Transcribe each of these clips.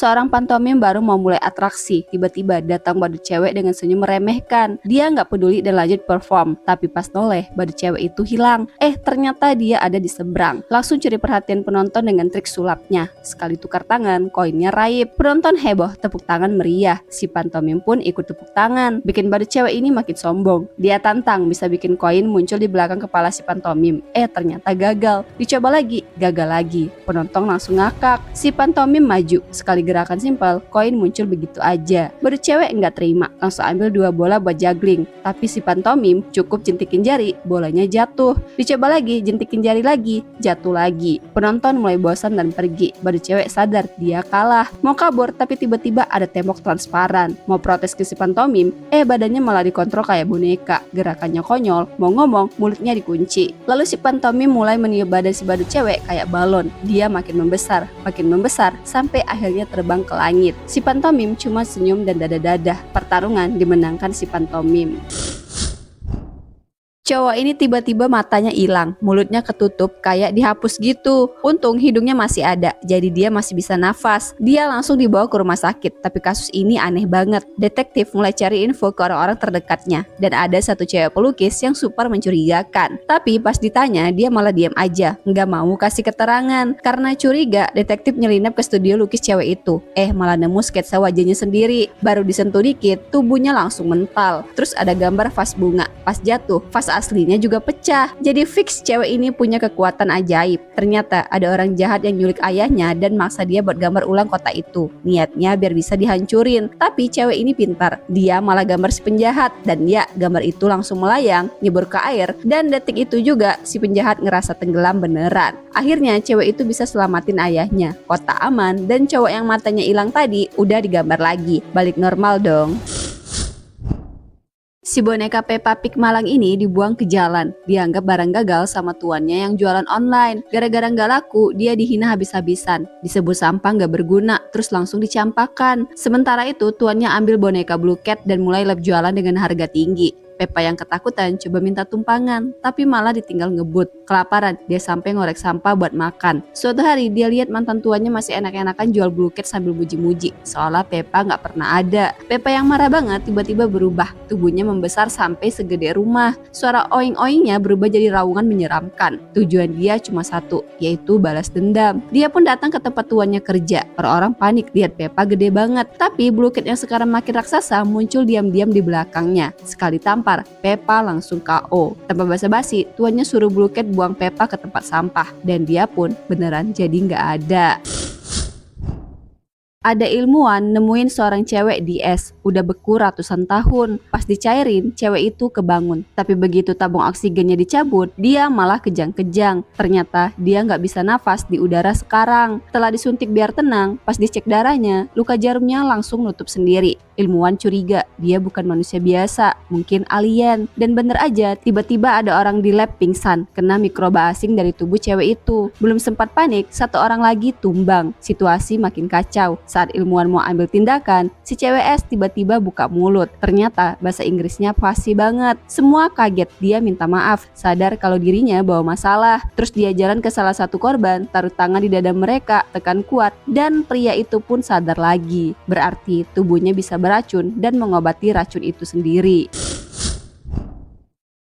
Seorang pantomim baru mau mulai atraksi, tiba-tiba datang badut cewek dengan senyum meremehkan. Dia nggak peduli dan lanjut perform, tapi pas noleh, badut cewek itu hilang. Ternyata dia ada di seberang. Langsung curi perhatian penonton dengan trik sulapnya. Sekali tukar tangan, koinnya raib. Penonton heboh, tepuk tangan meriah. Si pantomim pun ikut tepuk tangan. Bikin badut cewek ini makin sombong. Dia tantang bisa bikin koin muncul di belakang kepala si pantomim. Ternyata gagal. Dicoba lagi, gagal lagi. Penonton langsung ngakak. Si pantomim maju. Sekali gerakan simpel, koin muncul begitu aja. Badut cewek nggak terima, langsung ambil 2 bola buat juggling. Tapi si pantomim cukup jentikin jari, bolanya jatuh. Dicoba lagi, jentikin jari lagi, jatuh lagi. Penonton mulai bosan dan pergi. Badut cewek sadar dia kalah. Mau kabur, tapi tiba-tiba ada tembok transparan. Mau protes ke si pantomim, badannya malah dikontrol kayak boneka. Gerakannya konyol, mau ngomong, mulutnya dikunci. Lalu si pantomim mulai meniup badan si badut cewek kayak balon. Dia makin membesar, sampai akhirnya terbang ke langit. Si pantomim cuma senyum dan dadah-dadah. Pertarungan dimenangkan si pantomim. Cowok ini tiba-tiba matanya hilang, mulutnya ketutup kayak dihapus gitu. Untung hidungnya masih ada, jadi dia masih bisa nafas. Dia langsung dibawa ke rumah sakit, tapi kasus ini aneh banget. Detektif mulai cari info ke orang-orang terdekatnya, dan ada satu cewek pelukis yang super mencurigakan. Tapi pas ditanya, dia malah diam aja, nggak mau kasih keterangan. Karena curiga, detektif nyelinap ke studio lukis cewek itu. Malah nemu sketsa wajahnya sendiri. Baru disentuh dikit, tubuhnya langsung mental. Terus ada gambar vas bunga. Pas jatuh, vas aslinya juga pecah. Jadi fix cewek ini punya kekuatan ajaib. Ternyata ada orang jahat yang nyulik ayahnya dan maksa dia buat gambar ulang kota itu. Niatnya biar bisa dihancurin. Tapi cewek ini pintar. Dia malah gambar si penjahat. Dan ya, gambar itu langsung melayang, nyebur ke air. Dan detik itu juga si penjahat ngerasa tenggelam beneran. Akhirnya cewek itu bisa selamatin ayahnya. Kota aman dan cowok yang matanya hilang tadi udah digambar lagi. Balik normal dong. Si boneka Peppa Pig malang ini dibuang ke jalan. Dianggap barang gagal sama tuannya yang jualan online. Gara-gara nggak laku, dia dihina habis-habisan. Disebut sampah nggak berguna, terus langsung dicampakkan. Sementara itu, tuannya ambil boneka Blue Cat dan mulai live jualan dengan harga tinggi. Peppa yang ketakutan coba minta tumpangan, tapi malah ditinggal ngebut. Kelaparan, dia sampai ngorek sampah buat makan. Suatu hari dia lihat mantan tuannya masih enak-enakan jual Blue Cat sambil muji-muji, seolah Peppa nggak pernah ada. Peppa yang marah banget tiba-tiba berubah, tubuhnya membesar sampai segede rumah. Suara oing-oingnya berubah jadi raungan menyeramkan. Tujuan dia cuma satu, yaitu balas dendam. Dia pun datang ke tempat tuannya kerja. Orang-orang panik lihat Peppa gede banget, tapi Blue Cat yang sekarang makin raksasa muncul diam-diam di belakangnya. Sekali tampar, Peppa langsung KO. Tanpa basa-basi, tuannya suruh Blue Cat buang Peppa ke tempat sampah. Dan dia pun beneran jadi nggak ada. Ada ilmuwan nemuin seorang cewek di es, udah beku ratusan tahun. Pas dicairin, cewek itu kebangun. Tapi begitu tabung oksigennya dicabut, dia malah kejang-kejang. Ternyata dia nggak bisa nafas di udara sekarang. Setelah disuntik biar tenang, pas dicek darahnya, luka jarumnya langsung nutup sendiri. Ilmuwan curiga, dia bukan manusia biasa, mungkin alien. Dan bener aja, tiba-tiba ada orang di lab pingsan, kena mikroba asing dari tubuh cewek itu. Belum sempat panik, satu orang lagi tumbang. Situasi makin kacau. Saat ilmuwan mau ambil tindakan, si cewek es tiba-tiba buka mulut. Ternyata bahasa Inggrisnya fasih banget. Semua kaget, dia minta maaf, sadar kalau dirinya bawa masalah. Terus dia jalan ke salah satu korban, taruh tangan di dada mereka, tekan kuat, dan pria itu pun sadar lagi. Berarti tubuhnya bisa beracun dan mengobati racun itu sendiri.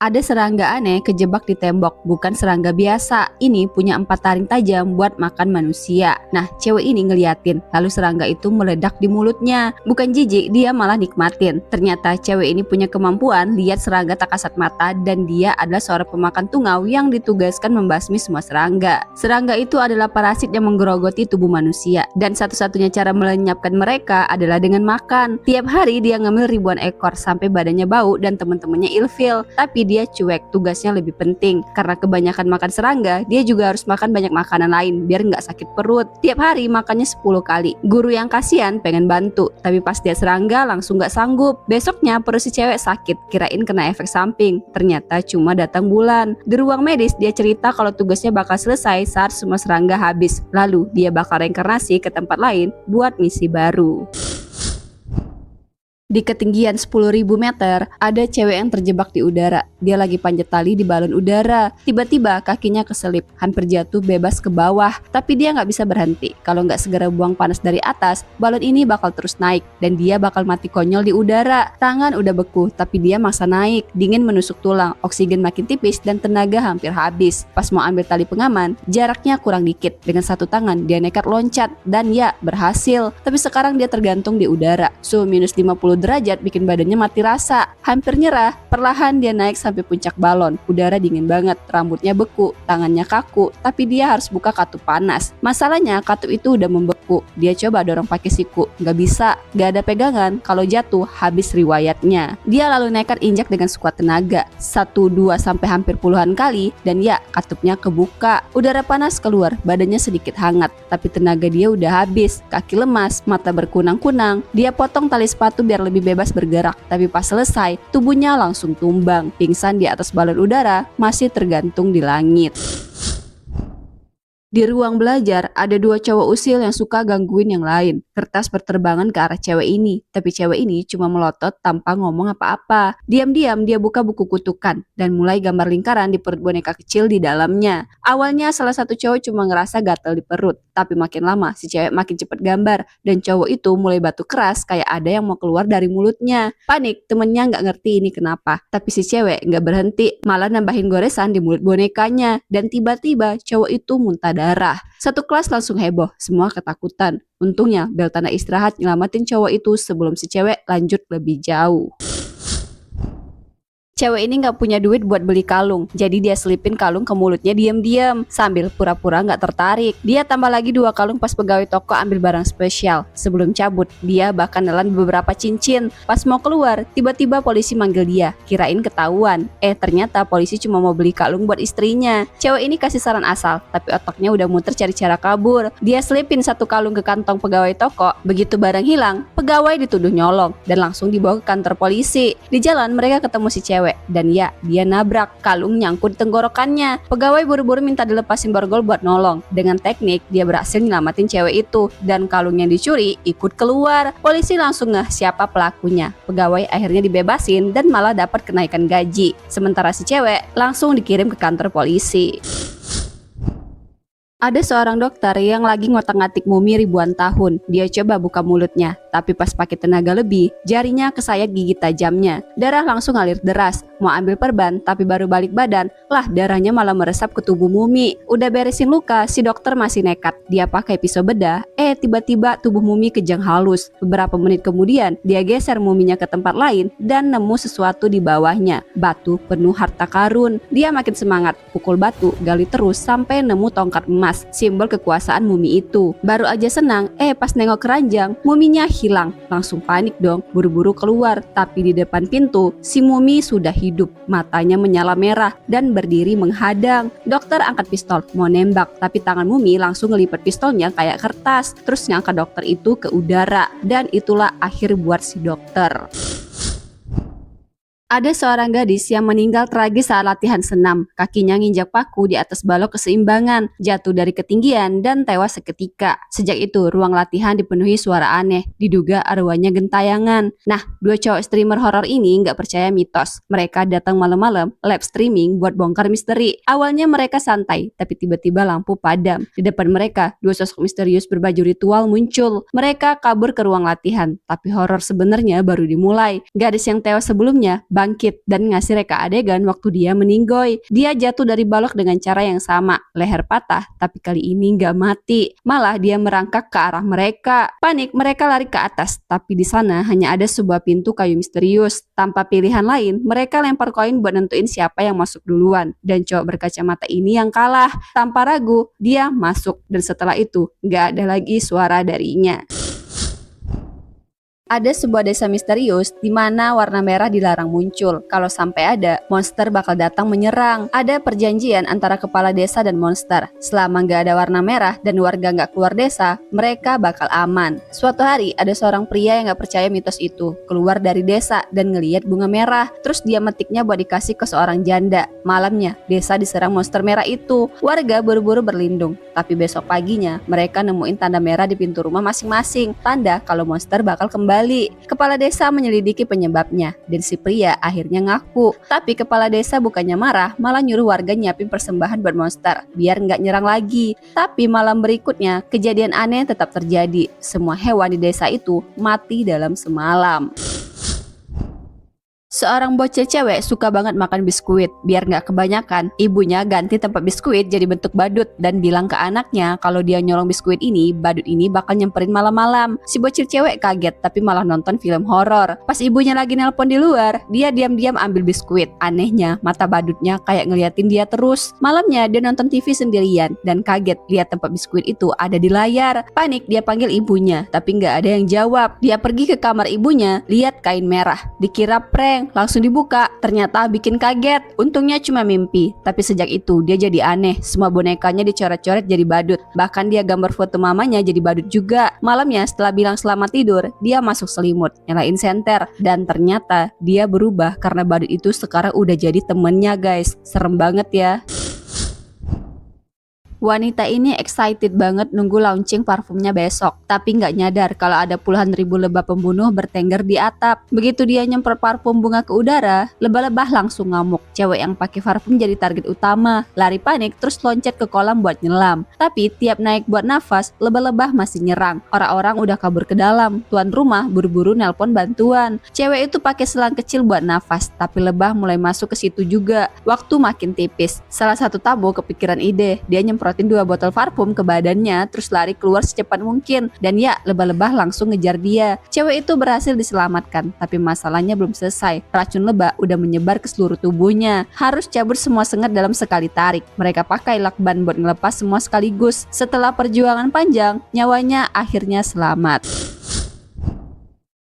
Ada serangga aneh kejebak di tembok, bukan serangga biasa. Ini punya 4 taring tajam buat makan manusia. Nah, cewek ini ngeliatin, lalu serangga itu meledak di mulutnya. Bukan jijik, dia malah nikmatin. Ternyata cewek ini punya kemampuan lihat serangga tak kasat mata, dan dia adalah seorang pemakan tungau yang ditugaskan membasmi semua serangga. Serangga itu adalah parasit yang menggerogoti tubuh manusia, dan satu-satunya cara melenyapkan mereka adalah dengan makan. Tiap hari dia ngemil ribuan ekor sampai badannya bau dan teman-temannya ilfil. Tapi dia cuek, tugasnya lebih penting. Karena kebanyakan makan serangga, dia juga harus makan banyak makanan lain biar nggak sakit perut. Tiap hari makannya 10 kali. Guru yang kasihan pengen bantu, tapi pas dia serangga langsung nggak sanggup. Besoknya perut si cewek sakit, kirain kena efek samping. Ternyata cuma datang bulan. Di ruang medis dia cerita kalau tugasnya bakal selesai saat semua serangga habis. Lalu dia bakal reinkarnasi ke tempat lain buat misi baru. Di ketinggian 10.000 meter, ada cewek yang terjebak di udara. Dia lagi panjat tali di balon udara. Tiba-tiba kakinya keselip, hampir jatuh bebas ke bawah. Tapi dia nggak bisa berhenti. Kalau nggak segera buang panas dari atas, balon ini bakal terus naik. Dan dia bakal mati konyol di udara. Tangan udah beku, tapi dia maksa naik. Dingin menusuk tulang, oksigen makin tipis, dan tenaga hampir habis. Pas mau ambil tali pengaman, jaraknya kurang dikit. Dengan satu tangan, dia nekat loncat. Dan ya, berhasil. Tapi sekarang dia tergantung di udara. Suhu minus 50 derajat bikin badannya mati rasa. Hampir nyerah, perlahan dia naik sampai puncak balon. Udara dingin banget, rambutnya beku, tangannya kaku, tapi dia harus buka katup panas. Masalahnya katup itu udah membeku. Dia coba dorong pakai siku, nggak bisa, nggak ada pegangan. Kalau jatuh, habis riwayatnya. Dia lalu nekat injak dengan sekuat tenaga, 1, 2, sampai hampir puluhan kali, dan ya, katupnya kebuka. Udara panas keluar, badannya sedikit hangat, tapi tenaga dia udah habis. Kaki lemas, mata berkunang-kunang. Dia potong tali sepatu biar lebih bebas bergerak, tapi pas selesai, tubuhnya langsung tumbang, pingsan di atas balon udara, masih tergantung di langit. Di ruang belajar, ada 2 cowok usil yang suka gangguin yang lain. Kertas berterbangan ke arah cewek ini, tapi cewek ini cuma melotot tanpa ngomong apa-apa. Diam-diam dia buka buku kutukan dan mulai gambar lingkaran di perut boneka kecil di dalamnya. Awalnya salah satu cowok cuma ngerasa gatal di perut, tapi makin lama si cewek makin cepet gambar dan cowok itu mulai batuk keras kayak ada yang mau keluar dari mulutnya. Panik, temennya nggak ngerti ini kenapa, tapi si cewek nggak berhenti, malah nambahin goresan di mulut bonekanya dan tiba-tiba cowok itu muntah darah. Satu kelas langsung heboh, semua ketakutan. Untungnya bel tanda istirahat nyelamatin cowok itu sebelum si cewek lanjut lebih jauh. Cewek ini nggak punya duit buat beli kalung, jadi dia selipin kalung ke mulutnya diam-diam sambil pura-pura nggak tertarik. Dia tambah lagi 2 kalung pas pegawai toko ambil barang spesial. Sebelum cabut, dia bahkan nelan beberapa cincin. Pas mau keluar, tiba-tiba polisi manggil dia, kirain ketahuan. Ternyata polisi cuma mau beli kalung buat istrinya. Cewek ini kasih saran asal, tapi otaknya udah muter cari cara kabur. Dia selipin 1 kalung ke kantong pegawai toko. Begitu barang hilang, pegawai dituduh nyolong dan langsung dibawa ke kantor polisi. Di jalan mereka ketemu si cewek. Dan ya, dia nabrak, kalung nyangkut di tenggorokannya. Pegawai buru-buru minta dilepasin borgol buat nolong. Dengan teknik, dia berhasil nyelamatin cewek itu. Dan kalung yang dicuri ikut keluar. Polisi langsung ngeh siapa pelakunya. Pegawai akhirnya dibebasin dan malah dapat kenaikan gaji. Sementara si cewek langsung dikirim ke kantor polisi. Ada seorang dokter yang lagi ngotak-ngatik mumi ribuan tahun. Dia coba buka mulutnya, tapi pas pakai tenaga lebih, jarinya kesayat gigi tajamnya. Darah langsung ngalir deras. Mau ambil perban, tapi baru balik badan, lah darahnya malah meresap ke tubuh mumi. Udah beresin luka, si dokter masih nekat. Dia pakai pisau bedah, tiba-tiba tubuh mumi kejang halus. Beberapa menit kemudian, dia geser muminya ke tempat lain dan nemu sesuatu di bawahnya. Batu penuh harta karun. Dia makin semangat, pukul batu, gali terus sampai nemu tongkat emas, simbol kekuasaan mumi itu. Baru aja senang, pas nengok keranjang, muminya hilang. Langsung panik dong, buru-buru keluar. Tapi di depan pintu, si mumi sudah hidup. Matanya menyala merah dan berdiri menghadang. Dokter angkat pistol, mau nembak, tapi tangan mumi langsung ngelipat pistolnya kayak kertas. Terus ngangkat dokter itu ke udara. Dan itulah akhir buat si dokter. Ada seorang gadis yang meninggal tragis saat latihan senam. Kakinya nginjak paku di atas balok keseimbangan, jatuh dari ketinggian dan tewas seketika. Sejak itu, ruang latihan dipenuhi suara aneh, diduga arwahnya gentayangan. Nah, 2 cowok streamer horor ini nggak percaya mitos. Mereka datang malam-malam, live streaming buat bongkar misteri. Awalnya mereka santai, tapi tiba-tiba lampu padam. Di depan mereka, 2 sosok misterius berbaju ritual muncul. Mereka kabur ke ruang latihan, tapi horor sebenarnya baru dimulai. Gadis yang tewas sebelumnya bangkit dan ngasih reka adegan waktu dia meninggoy. Dia jatuh dari balok dengan cara yang sama, leher patah, tapi kali ini nggak mati. Malah dia merangkak ke arah mereka. Panik, mereka lari ke atas, tapi di sana hanya ada sebuah pintu kayu misterius. Tanpa pilihan lain, mereka lempar koin buat nentuin siapa yang masuk duluan. Dan cowok berkacamata ini yang kalah. Tanpa ragu, dia masuk. Dan setelah itu, nggak ada lagi suara darinya. Ada sebuah desa misterius di mana warna merah dilarang muncul. Kalau sampai ada, monster bakal datang menyerang. Ada perjanjian antara kepala desa dan monster. Selama nggak ada warna merah dan warga nggak keluar desa, mereka bakal aman. Suatu hari, ada seorang pria yang nggak percaya mitos itu keluar dari desa dan ngelihat bunga merah. Terus dia metiknya buat dikasih ke seorang janda. Malamnya, desa diserang monster merah itu. Warga buru-buru berlindung. Tapi besok paginya, mereka nemuin tanda merah di pintu rumah masing-masing. Tanda kalau monster bakal kembali. kembali. Kepala desa menyelidiki penyebabnya dan si pria akhirnya ngaku. Tapi kepala desa bukannya marah, malah nyuruh warga nyiapin persembahan buat monster biar nggak nyerang lagi. Tapi malam berikutnya kejadian aneh tetap terjadi. Semua hewan di desa itu mati dalam semalam. Seorang bocil cewek suka banget makan biskuit. Biar nggak kebanyakan, ibunya ganti tempat biskuit jadi bentuk badut dan bilang ke anaknya kalau dia nyolong biskuit ini, badut ini bakal nyamperin malam-malam. Si bocil cewek kaget tapi malah nonton film horor. Pas ibunya lagi nelpon di luar, dia diam-diam ambil biskuit. Anehnya, mata badutnya kayak ngeliatin dia terus. Malamnya dia nonton TV sendirian dan kaget lihat tempat biskuit itu ada di layar. Panik dia panggil ibunya, tapi nggak ada yang jawab. Dia pergi ke kamar ibunya, lihat kain merah. Dikira prank, langsung dibuka, ternyata bikin kaget. Untungnya cuma mimpi, tapi sejak itu dia jadi aneh. Semua bonekanya dicoret-coret jadi badut. Bahkan dia gambar foto mamanya jadi badut juga. Malamnya setelah bilang selamat tidur, dia masuk selimut, nyalain senter, dan ternyata dia berubah karena badut itu sekarang udah jadi temennya guys. Serem banget ya. Wanita ini excited banget nunggu launching parfumnya besok, tapi nggak nyadar kalau ada puluhan ribu lebah pembunuh bertengger di atap. Begitu dia nyemprot parfum bunga ke udara, lebah-lebah langsung ngamuk. Cewek yang pakai parfum jadi target utama, lari panik terus loncat ke kolam buat nyelam. Tapi tiap naik buat nafas, lebah-lebah masih nyerang. Orang-orang udah kabur ke dalam. Tuan rumah buru-buru nelpon bantuan. Cewek itu pakai selang kecil buat nafas, tapi lebah mulai masuk ke situ juga. Waktu makin tipis. Salah satu tamu kepikiran ide, dia nyemprot 2 botol parfum ke badannya terus lari keluar secepat mungkin dan ya lebah-lebah langsung ngejar dia. Cewek itu berhasil diselamatkan, tapi masalahnya belum selesai. Racun lebah udah menyebar ke seluruh tubuhnya. Harus cabut semua sengat dalam sekali tarik. Mereka pakai lakban buat ngelepas semua sekaligus. Setelah perjuangan panjang, nyawanya akhirnya selamat.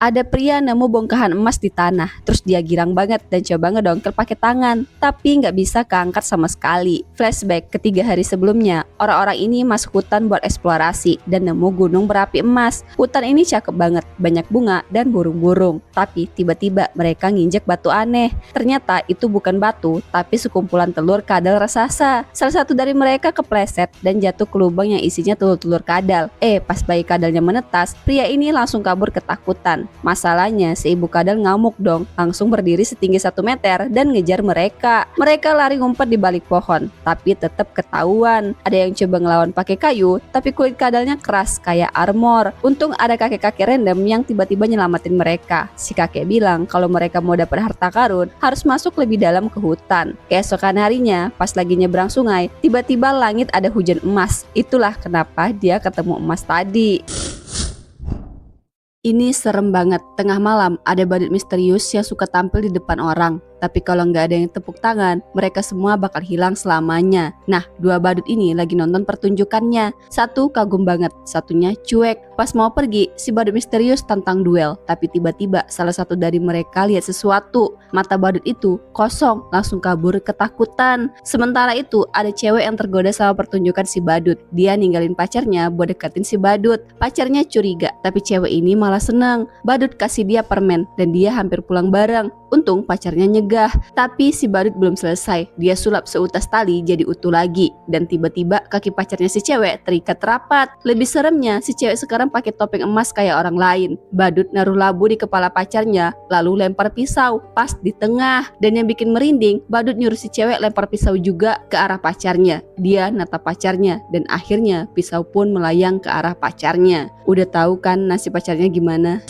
Ada pria nemu bongkahan emas di tanah, terus dia girang banget dan coba ngedongkel pakai tangan, tapi nggak bisa keangkat sama sekali. Flashback ke 3 hari sebelumnya, orang-orang ini masuk hutan buat eksplorasi dan nemu gunung berapi emas. Hutan ini cakep banget, banyak bunga dan burung-burung. Tapi tiba-tiba mereka nginjek batu aneh. Ternyata itu bukan batu, tapi sekumpulan telur kadal raksasa. Salah satu dari mereka kepleset dan jatuh ke lubang yang isinya telur-telur kadal. Pas bayi kadalnya menetas, pria ini langsung kabur ketakutan. Masalahnya si ibu kadal ngamuk dong, langsung berdiri setinggi 1 meter dan ngejar mereka. Mereka lari ngumpet di balik pohon, tapi tetap ketahuan. Ada yang coba ngelawan pakai kayu, tapi kulit kadalnya keras kayak armor. Untung ada kakek-kakek random yang tiba-tiba nyelamatin mereka. Si kakek bilang kalau mereka mau dapat harta karun harus masuk lebih dalam ke hutan. Keesokan harinya, pas lagi nyebrang sungai, tiba-tiba langit ada hujan emas. Itulah kenapa dia ketemu emas tadi. Ini serem banget, tengah malam ada badut misterius yang suka tampil di depan orang. Tapi kalau nggak ada yang tepuk tangan, mereka semua bakal hilang selamanya. Nah, 2 badut ini lagi nonton pertunjukannya. Satu kagum banget, satunya cuek. Pas mau pergi, si badut misterius tantang duel. Tapi tiba-tiba salah satu dari mereka lihat sesuatu. Mata badut itu kosong, langsung kabur ketakutan. Sementara itu, ada cewek yang tergoda sama pertunjukan si badut. Dia ninggalin pacarnya buat deketin si badut. Pacarnya curiga, tapi cewek ini malah senang. Badut kasih dia permen dan dia hampir pulang bareng. Untung pacarnya nyegah, tapi si badut belum selesai. Dia sulap seutas tali jadi utuh lagi. Dan tiba-tiba kaki pacarnya si cewek terikat rapat. Lebih seremnya, si cewek sekarang pakai topeng emas kayak orang lain. Badut naruh labu di kepala pacarnya, lalu lempar pisau pas di tengah. Dan yang bikin merinding, badut nyuruh si cewek lempar pisau juga ke arah pacarnya. Dia natap pacarnya, dan akhirnya pisau pun melayang ke arah pacarnya. Udah tahu kan nasib pacarnya gimana?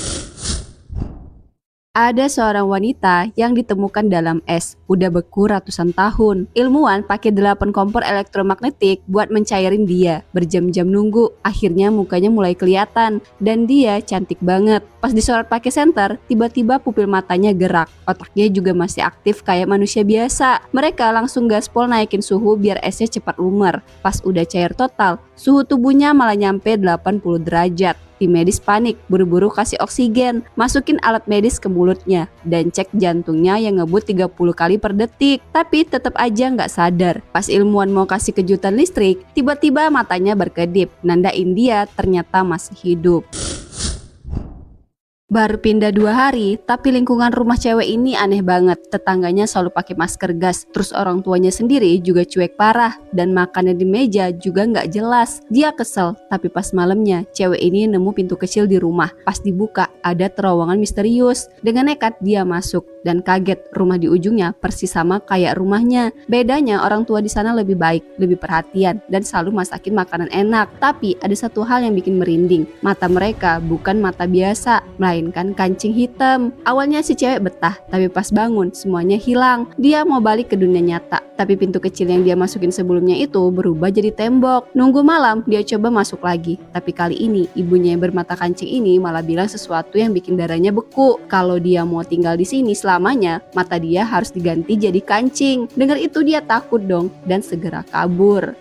Ada seorang wanita yang ditemukan dalam es, udah beku ratusan tahun. Ilmuwan pakai 8 kompor elektromagnetik buat mencairin dia. Berjam-jam nunggu, akhirnya mukanya mulai kelihatan dan dia cantik banget. Pas disorot pakai senter, tiba-tiba pupil matanya gerak. Otaknya juga masih aktif kayak manusia biasa. Mereka langsung gaspol naikin suhu biar esnya cepat lumer. Pas udah cair total, suhu tubuhnya malah nyampe 80 derajat. Tim medis panik, buru-buru kasih oksigen, masukin alat medis ke mulutnya, dan cek jantungnya yang ngebut 30 kali per detik. Tapi tetap aja nggak sadar. Pas ilmuwan mau kasih kejutan listrik, tiba-tiba matanya berkedip, nandain dia ternyata masih hidup. Baru pindah 2 hari, tapi lingkungan rumah cewek ini aneh banget. Tetangganya selalu pakai masker gas, terus orang tuanya sendiri juga cuek parah, dan makannya di meja juga nggak jelas. Dia kesel, tapi pas malamnya, cewek ini nemu pintu kecil di rumah. Pas dibuka, ada terowongan misterius. Dengan nekat, dia masuk, dan kaget rumah di ujungnya persis sama kayak rumahnya. Bedanya orang tua di sana lebih baik, lebih perhatian, dan selalu masakin makanan enak. Tapi ada satu hal yang bikin merinding, mata mereka bukan mata biasa, melainkan kancing hitam. Awalnya si cewek betah, tapi pas bangun semuanya hilang. Dia mau balik ke dunia nyata, tapi pintu kecil yang dia masukin sebelumnya itu berubah jadi tembok. Nunggu malam, dia coba masuk lagi, tapi kali ini ibunya yang bermata kancing ini malah bilang sesuatu yang bikin darahnya beku. Kalau dia mau tinggal di sini selamanya, mata dia harus diganti jadi kancing. Dengar itu dia takut dong dan segera kabur.